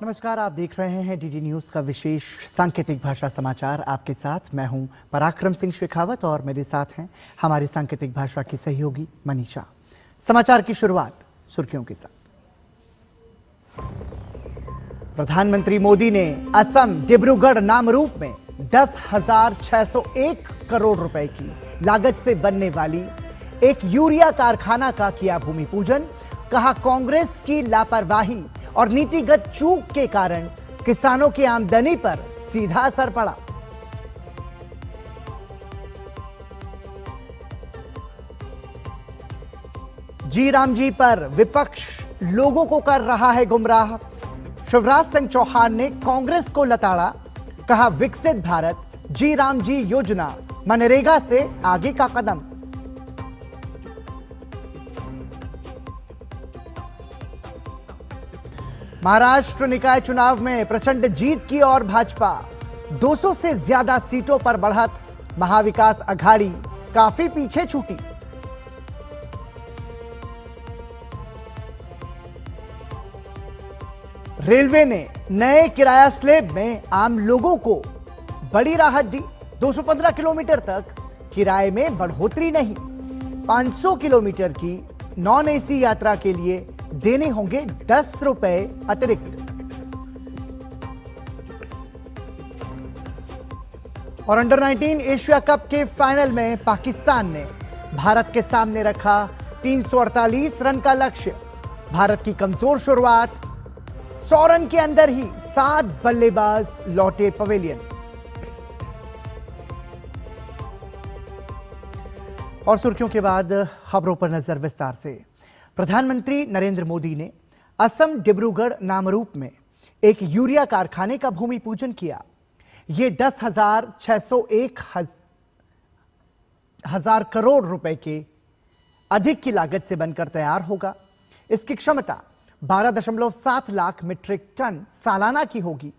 नमस्कार, आप देख रहे हैं डीडी न्यूज का विशेष सांकेतिक भाषा समाचार। आपके साथ मैं हूं पराक्रम सिंह शेखावत और मेरे साथ हैं हमारी सांकेतिक भाषा की सहयोगी मनीषा। समाचार की शुरुआत सुर्खियों के साथ। प्रधानमंत्री मोदी ने असम डिब्रूगढ़ नामरूप में 10,601 करोड़ रुपए की लागत से बनने वाली एक यूरिया कारखाना का किया भूमि पूजन। कहा, कांग्रेस की लापरवाही और नीतिगत चूक के कारण किसानों की आमदनी पर सीधा असर पड़ा। जी राम जी पर विपक्ष लोगों को कर रहा है गुमराह। शिवराज सिंह चौहान ने कांग्रेस को लताड़ा। कहा, विकसित भारत जी राम जी योजना मनरेगा से आगे का कदम। महाराष्ट्र निकाय चुनाव में प्रचंड जीत की और भाजपा 200 से ज्यादा सीटों पर बढ़त। महाविकास अघाड़ी काफी पीछे छूटी। रेलवे ने नए किराया स्लेब में आम लोगों को बड़ी राहत दी। 215 किलोमीटर तक किराए में बढ़ोतरी नहीं। 500 किलोमीटर की नॉन एसी यात्रा के लिए देने होंगे 10 रुपए अतिरिक्त। और अंडर 19 एशिया कप के फाइनल में पाकिस्तान ने भारत के सामने रखा 348 रन का लक्ष्य। भारत की कमजोर शुरुआत, 100 रन के अंदर ही 7 बल्लेबाज लौटे पवेलियन। और सुर्खियों के बाद खबरों पर नजर विस्तार से। प्रधानमंत्री नरेंद्र मोदी ने असम डिब्रूगढ़ नामरूप में एक यूरिया कारखाने का भूमि पूजन किया। यह 10,601 हजार करोड़ रुपए के अधिक की लागत से बनकर तैयार होगा। इसकी क्षमता 12.7 लाख मीट्रिक टन सालाना की होगी।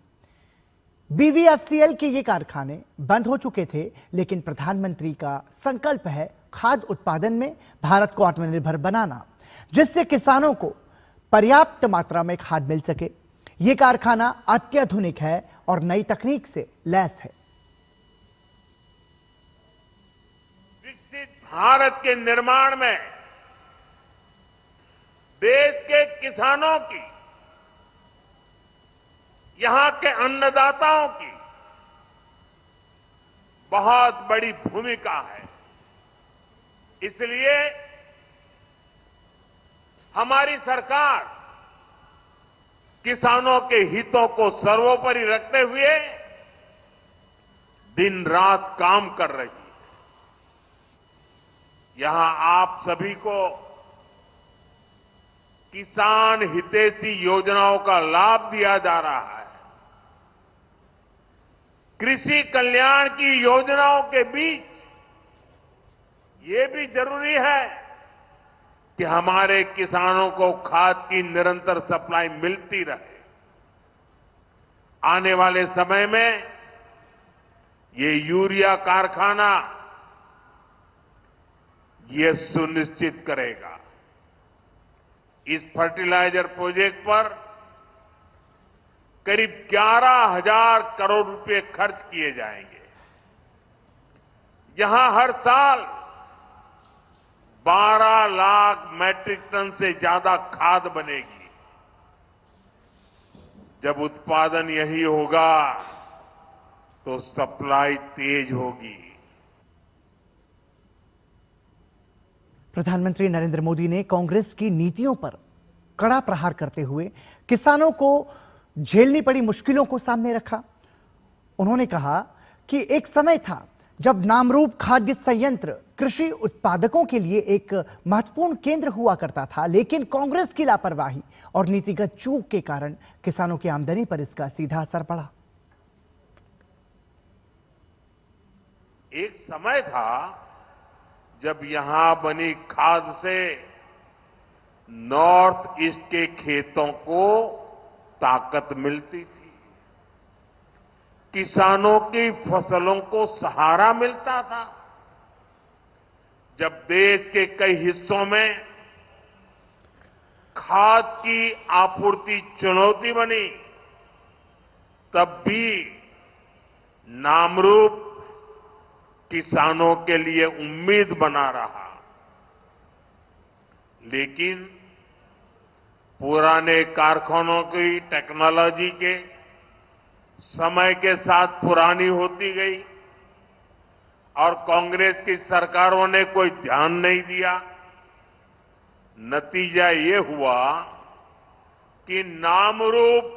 बीवीएफसीएल के ये कारखाने बंद हो चुके थे, लेकिन प्रधानमंत्री का संकल्प है खाद्य उत्पादन में भारत को आत्मनिर्भर बनाना, जिससे किसानों को पर्याप्त मात्रा में खाद मिल सके। यह कारखाना अत्याधुनिक है और नई तकनीक से लैस है। विकसित भारत के निर्माण में देश के किसानों की, यहां के अन्नदाताओं की बहुत बड़ी भूमिका है। इसलिए हमारी सरकार किसानों के हितों को सर्वोपरि रखते हुए दिन रात काम कर रही है। यहां आप सभी को किसान हितैषी योजनाओं का लाभ दिया जा रहा है। कृषि कल्याण की योजनाओं के बीच ये भी जरूरी है कि हमारे किसानों को खाद की निरंतर सप्लाई मिलती रहे। आने वाले समय में ये यूरिया कारखाना ये सुनिश्चित करेगा। इस फर्टिलाइजर प्रोजेक्ट पर करीब 11,000 करोड़ रुपए खर्च किए जाएंगे। यहां हर साल 12 लाख मैट्रिक टन से ज्यादा खाद बनेगी। जब उत्पादन यही होगा तो सप्लाई तेज होगी। प्रधानमंत्री नरेंद्र मोदी ने कांग्रेस की नीतियों पर कड़ा प्रहार करते हुए किसानों को झेलनी पड़ी मुश्किलों को सामने रखा। उन्होंने कहा कि एक समय था जब नामरूप खाद्य संयंत्र कृषि उत्पादकों के लिए एक महत्वपूर्ण केंद्र हुआ करता था, लेकिन कांग्रेस की लापरवाही और नीतिगत चूक के कारण किसानों की आमदनी पर इसका सीधा असर पड़ा। एक समय था जब यहां बनी खाद से नॉर्थ ईस्ट के खेतों को ताकत मिलती थी, किसानों की फसलों को सहारा मिलता था। जब देश के कई हिस्सों में खाद की आपूर्ति चुनौती बनी, तब भी नामरूप किसानों के लिए उम्मीद बना रहा। लेकिन पुराने कारखानों की टेक्नोलॉजी के समय के साथ पुरानी होती गई और कांग्रेस की सरकारों ने कोई ध्यान नहीं दिया। नतीजा ये हुआ कि नामरूप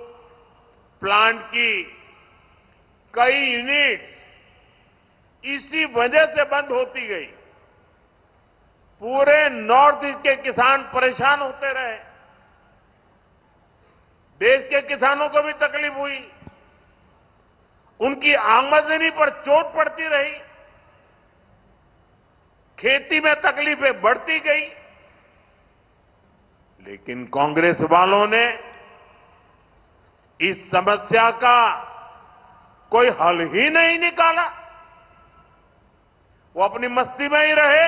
प्लांट की कई यूनिट्स इसी वजह से बंद होती गई। पूरे नॉर्थ ईस्ट के किसान परेशान होते रहे, देश के किसानों को भी तकलीफ हुई, उनकी आमदनी पर चोट पड़ती रही, खेती में तकलीफें बढ़ती गई। लेकिन कांग्रेस वालों ने इस समस्या का कोई हल ही नहीं निकाला, वो अपनी मस्ती में ही रहे।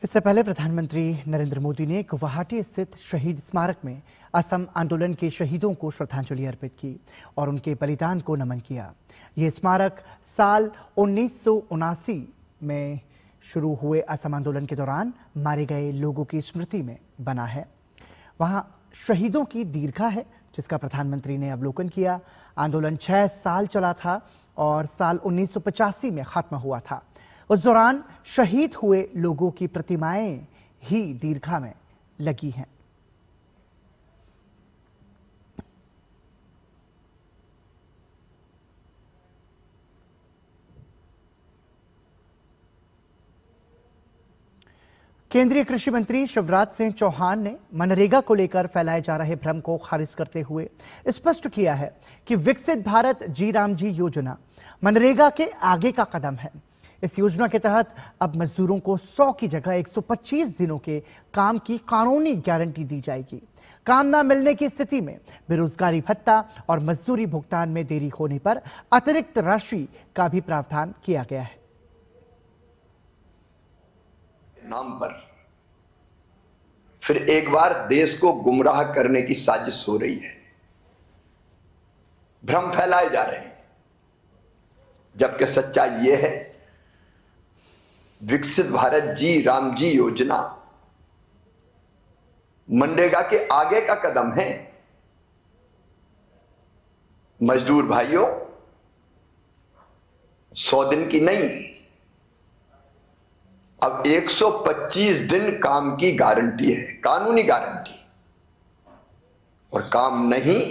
इससे पहले प्रधानमंत्री नरेंद्र मोदी ने गुवाहाटी स्थित शहीद स्मारक में असम आंदोलन के शहीदों को श्रद्धांजलि अर्पित की और उनके बलिदान को नमन किया। यह स्मारक साल 1979 में शुरू हुए असम आंदोलन के दौरान मारे गए लोगों की स्मृति में बना है। वहां शहीदों की दीर्घा है, जिसका प्रधानमंत्री ने अवलोकन किया। आंदोलन 6 साल चला था और साल 1985 में खत्म हुआ था। उस दौरान शहीद हुए लोगों की प्रतिमाएं ही दीर्घा में लगी हैं। केंद्रीय कृषि मंत्री शिवराज सिंह चौहान ने मनरेगा को लेकर फैलाए जा रहे भ्रम को खारिज करते हुए स्पष्ट किया है कि विकसित भारत जी राम जी योजना मनरेगा के आगे का कदम है। इस योजना के तहत अब मजदूरों को 100 की जगह 125 दिनों के काम की कानूनी गारंटी दी जाएगी। काम न मिलने की स्थिति में बेरोजगारी भत्ता और मजदूरी भुगतान में देरी होने पर अतिरिक्त राशि का भी प्रावधान किया गया है। नाम पर फिर एक बार देश को गुमराह करने की साजिश हो रही है, भ्रम फैलाए जा रहे हैं, जबकि सच्चाई यह है विकसित भारत जी राम जी योजना मनरेगा के आगे का कदम है। मजदूर भाइयों, 100 दिन की नहीं, अब 125 दिन काम की गारंटी है, कानूनी गारंटी। और काम नहीं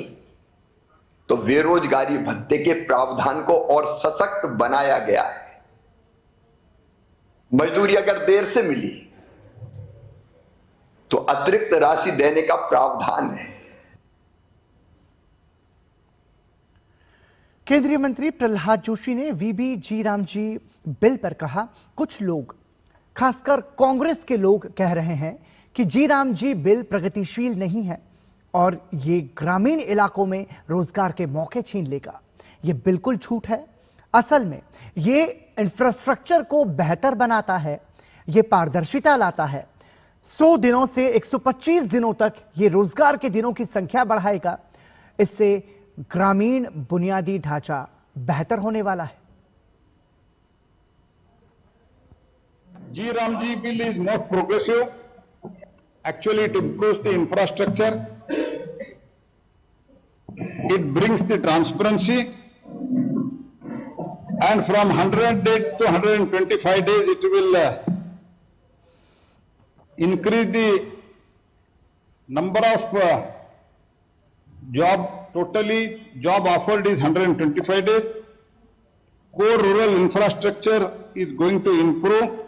तो बेरोजगारी भत्ते के प्रावधान को और सशक्त बनाया गया है। मजदूरी अगर देर से मिली तो अतिरिक्त राशि देने का प्रावधान है। केंद्रीय मंत्री प्रहलाद जोशी ने वीबी जी राम जी बिल पर कहा, कुछ लोग, खासकर कांग्रेस के लोग कह रहे हैं कि जी राम जी बिल प्रगतिशील नहीं है और ये ग्रामीण इलाकों में रोजगार के मौके छीन लेगा। ये बिल्कुल झूठ है। असल में ये इंफ्रास्ट्रक्चर को बेहतर बनाता है, ये पारदर्शिता लाता है। 100 दिनों से 125 दिनों तक ये रोजगार के दिनों की संख्या बढ़ाएगा। इससे ग्रामीण बुनियादी ढांचा बेहतर होने वाला है। G Ramji bill is most progressive. Actually, it improves the infrastructure. It brings the transparency. And from 100 days to 125 days, it will increase the number of totally job offered is 125 days. Core rural infrastructure is going to improve.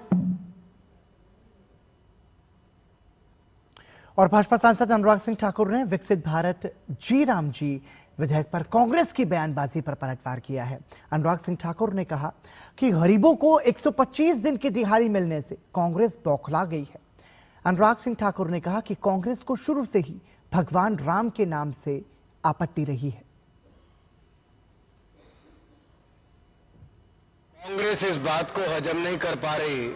और भाजपा सांसद अनुराग सिंह ठाकुर ने विकसित भारत जी राम जी विधेयक पर कांग्रेस की बयानबाजी पर पलटवार किया है। अनुराग सिंह ठाकुर ने कहा कि गरीबों को 125 दिन की दिहाड़ी मिलने से कांग्रेस बौखला गई है। अनुराग सिंह ठाकुर ने कहा कि कांग्रेस को शुरू से ही भगवान राम के नाम से आपत्ति रही है। कांग्रेस इस बात को हजम नहीं कर पा रही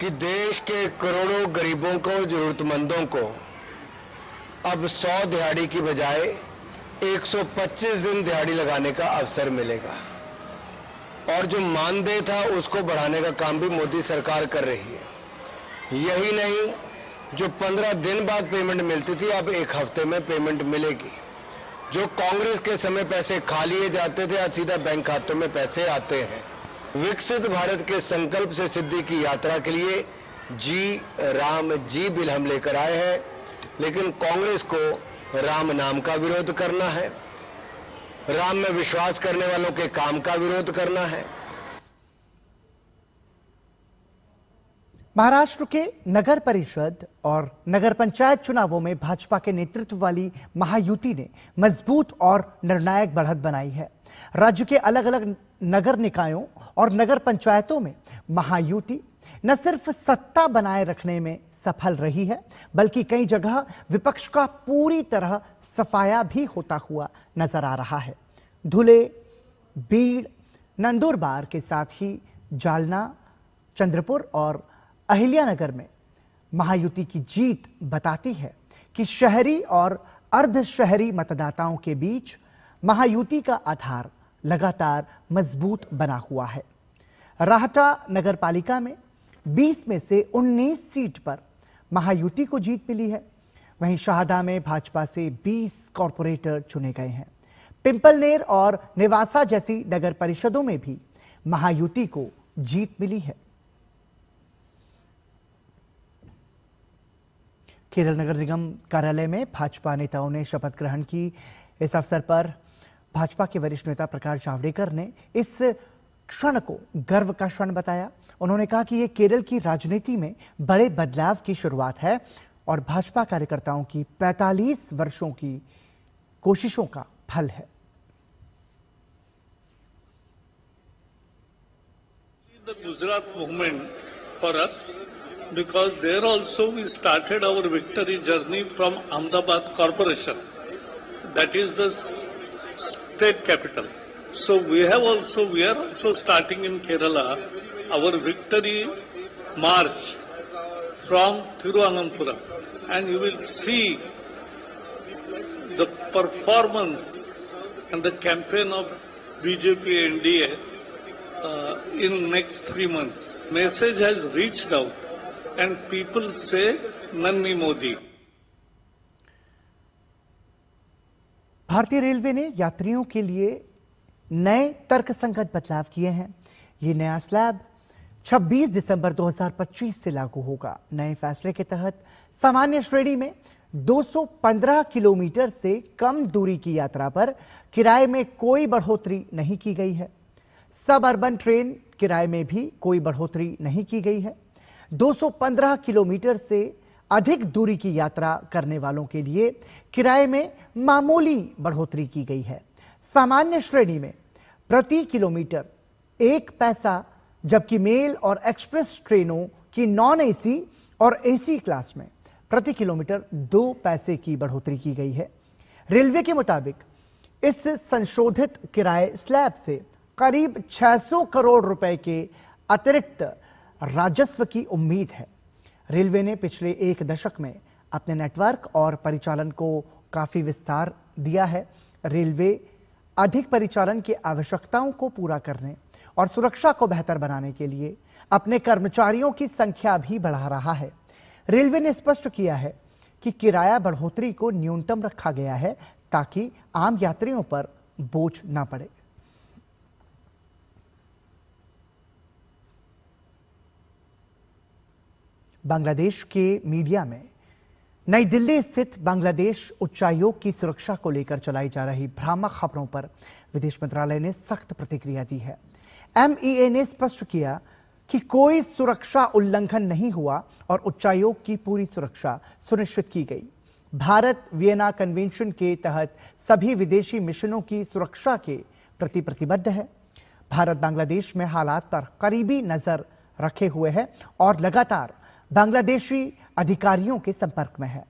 कि देश के करोड़ों गरीबों को, जरूरतमंदों को अब 100 दिहाड़ी की बजाय 125 दिन दिहाड़ी लगाने का अवसर मिलेगा। और जो मानदेय था उसको बढ़ाने का काम भी मोदी सरकार कर रही है। यही नहीं, जो 15 दिन बाद पेमेंट मिलती थी अब 1 हफ्ते में पेमेंट मिलेगी। जो कांग्रेस के समय पैसे खा लिए जाते थे आज सीधा बैंक खातों में पैसे आते हैं। विकसित भारत के संकल्प से सिद्धि की यात्रा के लिए जी राम जी बिल हम लेकर आए हैं, लेकिन कांग्रेस को राम नाम का विरोध करना है, राम में विश्वास करने वालों के काम का विरोध करना है। महाराष्ट्र के नगर परिषद और नगर पंचायत चुनावों में भाजपा के नेतृत्व वाली महायुति ने मजबूत और निर्णायक बढ़त बनाई है। राज्य के अलग अलग नगर निकायों और नगर पंचायतों में महायुति न सिर्फ सत्ता बनाए रखने में सफल रही है, बल्कि कई जगह विपक्ष का पूरी तरह सफाया भी होता हुआ नजर आ रहा है। धुले, बीड़, नंदुरबार के साथ ही जालना, चंद्रपुर और अहिल्यानगर में महायुति की जीत बताती है कि शहरी और अर्ध शहरी मतदाताओं के बीच महायुति का आधार लगातार मजबूत बना हुआ है। राहटा नगर पालिका में 20 में से 19 सीट पर महायुति को जीत मिली है। वहीं शाहदा में भाजपा से 20 कॉरपोरेटर चुने गए हैं। पिंपलनेर और नेवासा जैसी नगर परिषदों में भी महायुति को जीत मिली है। केरल नगर निगम कार्यालय में भाजपा नेताओं ने शपथ ग्रहण की। इस अवसर पर भाजपा के वरिष्ठ नेता प्रकाश जावड़ेकर ने इस क्षण को गर्व का क्षण बताया। उन्होंने कहा कि यह केरल की राजनीति में बड़े बदलाव की शुरुआत है और भाजपा कार्यकर्ताओं की 45 वर्षों की कोशिशों का फल है। The Gujarat movement for us, because there also we started our victory journey from Ahmedabad Corporation, that is the state capital. So we are also starting in Kerala our victory march from Thiruvananthapuram, and you will see the performance and the campaign of BJP NDA in next 3 months. Message has reached out and people say Nanni Modi. भारतीय railway ने यात्रियों के लिए नए तर्कसंगत बदलाव किए हैं। ये नया स्लैब 26 दिसंबर 2025 से लागू होगा। नए फैसले के तहत सामान्य श्रेणी में 215 किलोमीटर से कम दूरी की यात्रा पर किराए में कोई बढ़ोतरी नहीं की गई है। सब अर्बन ट्रेन किराए में भी कोई बढ़ोतरी नहीं की गई है। 215 किलोमीटर से अधिक दूरी की यात्रा करने वालों के लिए किराए में मामूली बढ़ोतरी की गई है। सामान्य श्रेणी में प्रति किलोमीटर 1 पैसा, जबकि मेल और एक्सप्रेस ट्रेनों की नॉन एसी और एसी क्लास में प्रति किलोमीटर 2 पैसे की बढ़ोतरी की गई है। रेलवे के मुताबिक इस संशोधित किराए स्लैब से करीब 600 करोड़ रुपए के अतिरिक्त राजस्व की उम्मीद है। रेलवे ने पिछले 1 दशक में अपने नेटवर्क और परिचालन को काफी विस्तार दिया है। रेलवे अधिक परिचालन की आवश्यकताओं को पूरा करने और सुरक्षा को बेहतर बनाने के लिए अपने कर्मचारियों की संख्या भी बढ़ा रहा है। रेलवे ने स्पष्ट किया है कि किराया बढ़ोतरी को न्यूनतम रखा गया है ताकि आम यात्रियों पर बोझ न पड़े। बांग्लादेश के मीडिया में नई दिल्ली स्थित बांग्लादेश उच्चायोग की सुरक्षा को लेकर चलाई जा रही भ्रामक खबरों पर विदेश मंत्रालय ने सख्त प्रतिक्रिया दी है। एमईए ने स्पष्ट किया कि कोई सुरक्षा उल्लंघन नहीं हुआ और उच्चायोग की पूरी सुरक्षा सुनिश्चित की गई। भारत वियना कन्वेंशन के तहत सभी विदेशी मिशनों की सुरक्षा के प्रति प्रतिबद्ध है। भारत बांग्लादेश में हालात पर करीबी नजर रखे हुए है और लगातार बांग्लादेशी अधिकारियों के संपर्क में है।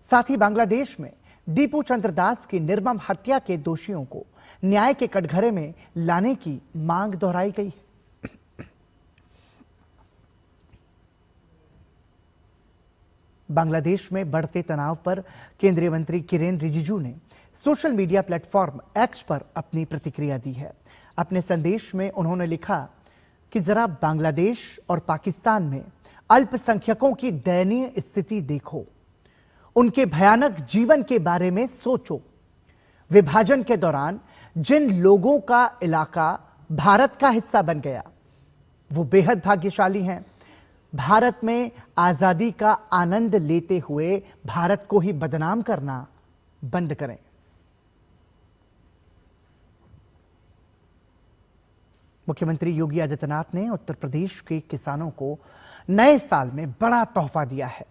साथ ही बांग्लादेश में दीपू चंद्र दास की निर्मम हत्या के दोषियों को न्याय के कटघरे में लाने की मांग दोहराई गई है। बांग्लादेश में बढ़ते तनाव पर केंद्रीय मंत्री किरेन रिजिजू ने सोशल मीडिया प्लेटफॉर्म एक्स पर अपनी प्रतिक्रिया दी है। अपने संदेश में उन्होंने लिखा कि जरा बांग्लादेश और पाकिस्तान में अल्पसंख्यकों की दयनीय स्थिति देखो, उनके भयानक जीवन के बारे में सोचो। विभाजन के दौरान जिन लोगों का इलाका भारत का हिस्सा बन गया वो बेहद भाग्यशाली हैं। भारत में आजादी का आनंद लेते हुए भारत को ही बदनाम करना बंद करें। मुख्यमंत्री योगी आदित्यनाथ ने उत्तर प्रदेश के किसानों को नए साल में बड़ा तोहफा दिया है।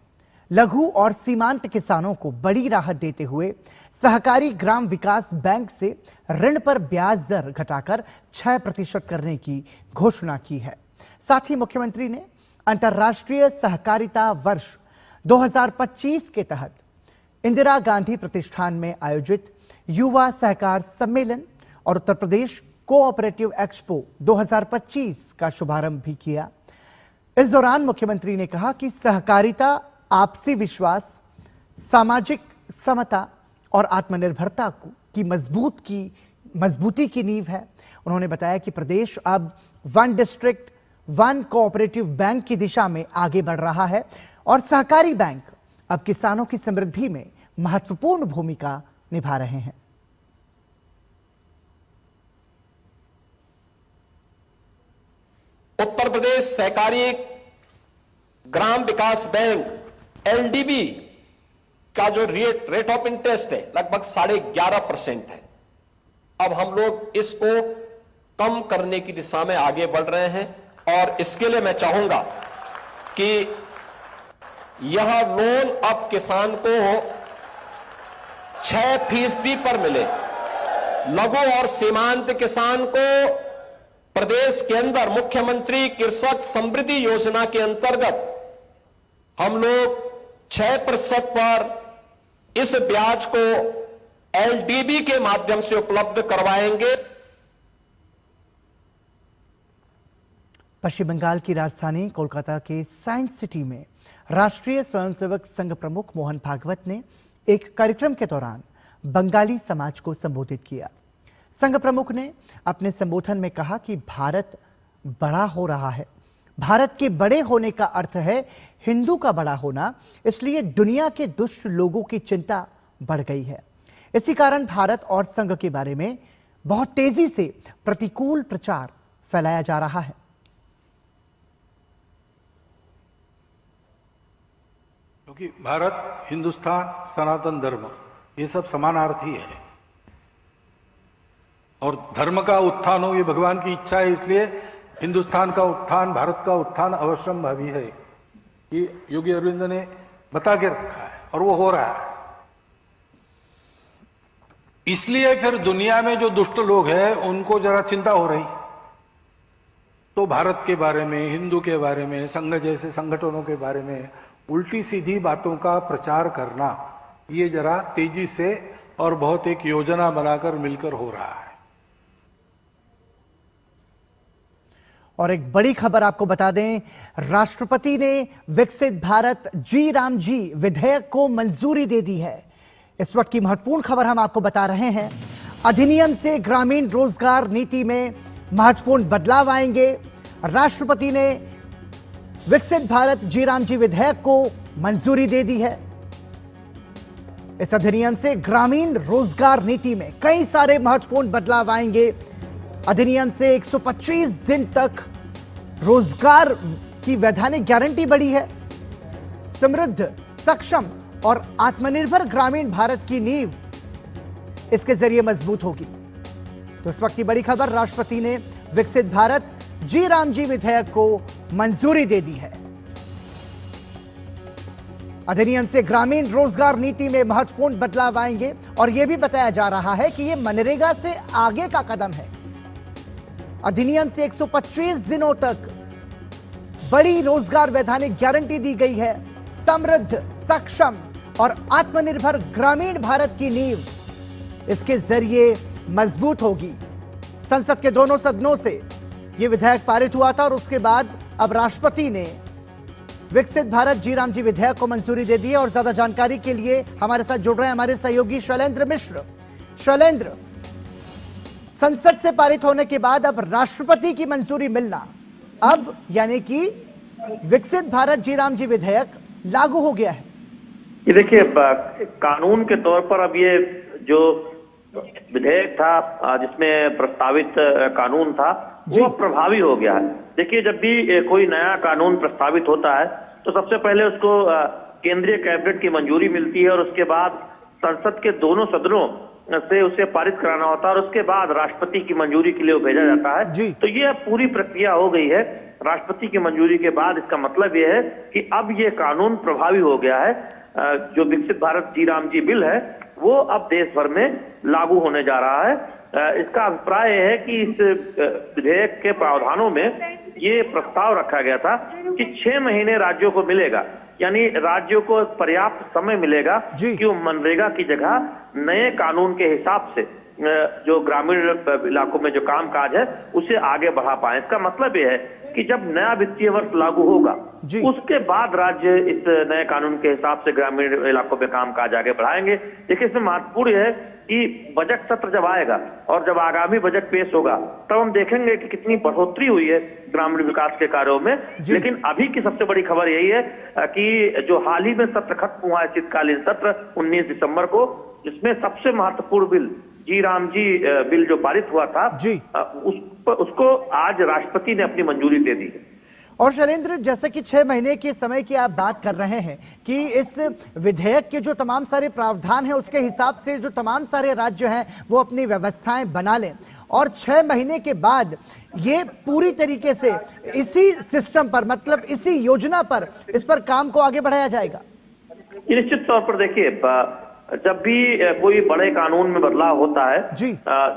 लघु और सीमांत किसानों को बड़ी राहत देते हुए सहकारी ग्राम विकास बैंक से ऋण पर ब्याज दर घटाकर 6% करने की घोषणा की है। साथ ही मुख्यमंत्री ने अंतर्राष्ट्रीय सहकारिता वर्ष 2025 के तहत इंदिरा गांधी प्रतिष्ठान में आयोजित युवा सहकार सम्मेलन और उत्तर प्रदेश कोऑपरेटिव एक्सपो 2025 का शुभारंभ भी किया। इस दौरान मुख्यमंत्री ने कहा कि सहकारिता आपसी विश्वास, सामाजिक समता और आत्मनिर्भरता की मजबूती की नींव है। उन्होंने बताया कि प्रदेश अब one district one cooperative bank की दिशा में आगे बढ़ रहा है और सहकारी बैंक अब किसानों की समृद्धि में महत्वपूर्ण भूमिका निभा रहे हैं। उत्तर प्रदेश सहकारी ग्राम विकास बैंक एलडीबी का जो रेट ऑफ इंटरेस्ट है लगभग 11.5% है। अब हम लोग इसको कम करने की दिशा में आगे बढ़ रहे हैं और इसके लिए मैं चाहूंगा कि यह लोन अब किसान को 6% पर मिले। लघु और सीमांत किसान को प्रदेश के अंदर मुख्यमंत्री कृषक समृद्धि योजना के अंतर्गत हम लोग 6% पर इस ब्याज को एलडीबी के माध्यम से उपलब्ध करवाएंगे। पश्चिम बंगाल की राजधानी कोलकाता के साइंस सिटी में राष्ट्रीय स्वयंसेवक संघ प्रमुख मोहन भागवत ने एक कार्यक्रम के दौरान बंगाली समाज को संबोधित किया। संघ प्रमुख ने अपने संबोधन में कहा कि भारत बड़ा हो रहा है। भारत के बड़े होने का अर्थ है हिंदू का बड़ा होना, इसलिए दुनिया के दुष्ट लोगों की चिंता बढ़ गई है। इसी कारण भारत और संघ के बारे में बहुत तेजी से प्रतिकूल प्रचार फैलाया जा रहा है। क्योंकि भारत, हिंदुस्तान, सनातन धर्म ये सब समानार्थी है और धर्म का उत्थान हो ये भगवान की इच्छा है। इसलिए हिंदुस्तान का उत्थान, भारत का उत्थान अवश्यंभावी है। ये योगी अरविंद ने बता के रखा है और वो हो रहा है। इसलिए फिर दुनिया में जो दुष्ट लोग हैं उनको जरा चिंता हो रही, तो भारत के बारे में, हिंदू के बारे में, संघ जैसे संगठनों के बारे में उल्टी सीधी बातों का प्रचार करना ये जरा तेजी से और बहुत एक योजना बनाकर मिलकर हो रहा है। और एक बड़ी खबर आपको बता दें, राष्ट्रपति ने विकसित भारत जी राम जी विधेयक को मंजूरी दे दी है। इस वक्त की महत्वपूर्ण खबर हम आपको बता रहे हैं। अधिनियम से ग्रामीण रोजगार नीति में महत्वपूर्ण बदलाव आएंगे। राष्ट्रपति ने विकसित भारत जी राम जी विधेयक को मंजूरी दे दी है। इस अधिनियम से ग्रामीण रोजगार नीति में कई सारे महत्वपूर्ण बदलाव आएंगे। अधिनियम से 125 दिन तक रोजगार की वैधानिक गारंटी बढ़ी है। समृद्ध, सक्षम और आत्मनिर्भर ग्रामीण भारत की नींव इसके जरिए मजबूत होगी। तो इस वक्त की बड़ी खबर, राष्ट्रपति ने विकसित भारत जी राम जी विधेयक को मंजूरी दे दी है। अधिनियम से ग्रामीण रोजगार नीति में महत्वपूर्ण बदलाव आएंगे और यह भी बताया जा रहा है कि यह मनरेगा से आगे का कदम है। अधिनियम से 125 दिनों तक बड़ी रोजगार वैधानिक गारंटी दी गई है। समृद्ध, सक्षम और आत्मनिर्भर ग्रामीण भारत की नींव इसके जरिए मजबूत होगी। संसद के दोनों सदनों से यह विधेयक पारित हुआ था और उसके बाद अब राष्ट्रपति ने विकसित भारत जी राम जी विधेयक को मंजूरी दे दी है। और ज्यादा जानकारी के लिए हमारे साथ जुड़ रहे हैं हमारे सहयोगी शैलेंद्र मिश्र। शैलेंद्र, संसद से पारित होने के बाद अब राष्ट्रपति की मंजूरी मिलना, अब यानी कि विकसित भारत जी राम जी विधेयक लागू हो गया है। ये देखिए, कानून के तौर पर अब ये जो विधेयक था जिसमें प्रस्तावित कानून था वो प्रभावी हो गया है। देखिए, जब भी कोई नया कानून प्रस्तावित होता है तो सबसे पहले उसको केंद्रीय कैबिनेट की मंजूरी मिलती है और उसके बाद संसद के दोनों सदनों से उसे पारित कराना होता है और उसके बाद राष्ट्रपति की मंजूरी के लिए वो भेजा जाता है। तो ये पूरी प्रक्रिया हो गई है। राष्ट्रपति की मंजूरी के बाद इसका मतलब ये है कि अब ये कानून प्रभावी हो गया है। जो विकसित भारत जी राम जी बिल है वो अब देश भर में लागू होने जा रहा है। इसका अभिप्राय है कि इस विधेयक के प्रावधानों में ये प्रस्ताव रखा गया था कि 6 महीने राज्यों को मिलेगा, यानी राज्यों को पर्याप्त समय मिलेगा कि वो मनरेगा की जगह नए कानून के हिसाब से जो ग्रामीण इलाकों में जो कामकाज है उसे आगे बढ़ा पाए। इसका मतलब यह है कि जब नया वित्तीय वर्ष लागू होगा उसके बाद राज्य इस नए कानून के हिसाब से ग्रामीण इलाकों में कामकाज आगे बढ़ाएंगे। देखिए, इसमें महत्वपूर्ण है कि बजट सत्र जब आएगा और जब आगामी बजट पेश होगा तब हम देखेंगे कि कितनी बढ़ोतरी हुई है ग्रामीण विकास के कार्यों में। लेकिन अभी की सबसे बड़ी खबर यही है कि जो हाल ही में सत्र खत्म हुआ है, शीतकालीन सत्र 19 दिसंबर को, जिसमें सबसे महत्वपूर्ण बिल जी राम जी बिल जो पारित हुआ था उसको आज राष्ट्रपति ने अपनी मंजूरी दे दी। और शैलेंद्र, जैसे कि 6 महीने के समय की आप बात कर रहे हैं कि इस विधेयक के जो तमाम सारे प्रावधान हैं उसके हिसाब से जो तमाम सारे राज्य हैं वो अपनी व्यवस्थाएं बना लें और 6 महीने के बाद ये पूरी तरीके से इसी सिस्टम पर, मतलब इसी योजना पर, इस पर काम को आगे बढ़ाया जाएगा। निश्चित तौर पर देखिए, जब भी कोई बड़े कानून में बदलाव होता है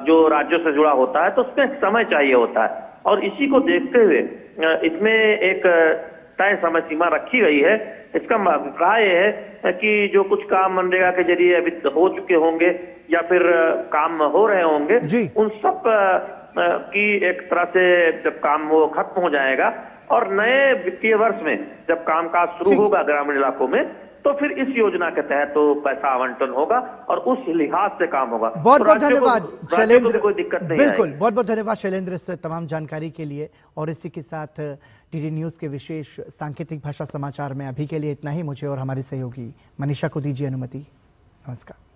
जो राज्यों से जुड़ा होता है तो उसमें समय चाहिए होता है और इसी को देखते हुए इसमें एक तय समय सीमा रखी गई है। इसका अभिप्राय है कि जो कुछ काम मनरेगा के जरिए अभी हो चुके होंगे या फिर काम हो रहे होंगे उन सब की एक तरह से जब काम वो खत्म हो जाएगा और नए वित्तीय वर्ष में जब कामकाज शुरू होगा ग्रामीण इलाकों में तो फिर इस योजना के तहत तो पैसा आवंटन होगा और उस लिहाज से काम होगा। बहुत बहुत धन्यवाद शैलेंद्र, कोई दिक्कत नहीं। बिल्कुल, बहुत बहुत धन्यवाद शैलेंद्र इस तमाम जानकारी के लिए। और इसी के साथ डीडी न्यूज के विशेष सांकेतिक भाषा समाचार में अभी के लिए इतना ही। मुझे और हमारी सहयोगी मनीषा को दीजिए अनुमति। नमस्कार।